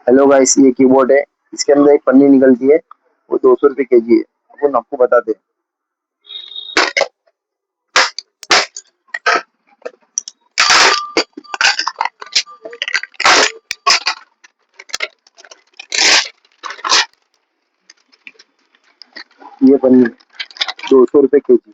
Hello guys, ये keyboard है। इसके अंदर एक पन्नी निकलती है, वो 200 रुपये केजी है। अपन आपको बताते हैं। ये पन्नी 200 रुपये केजी।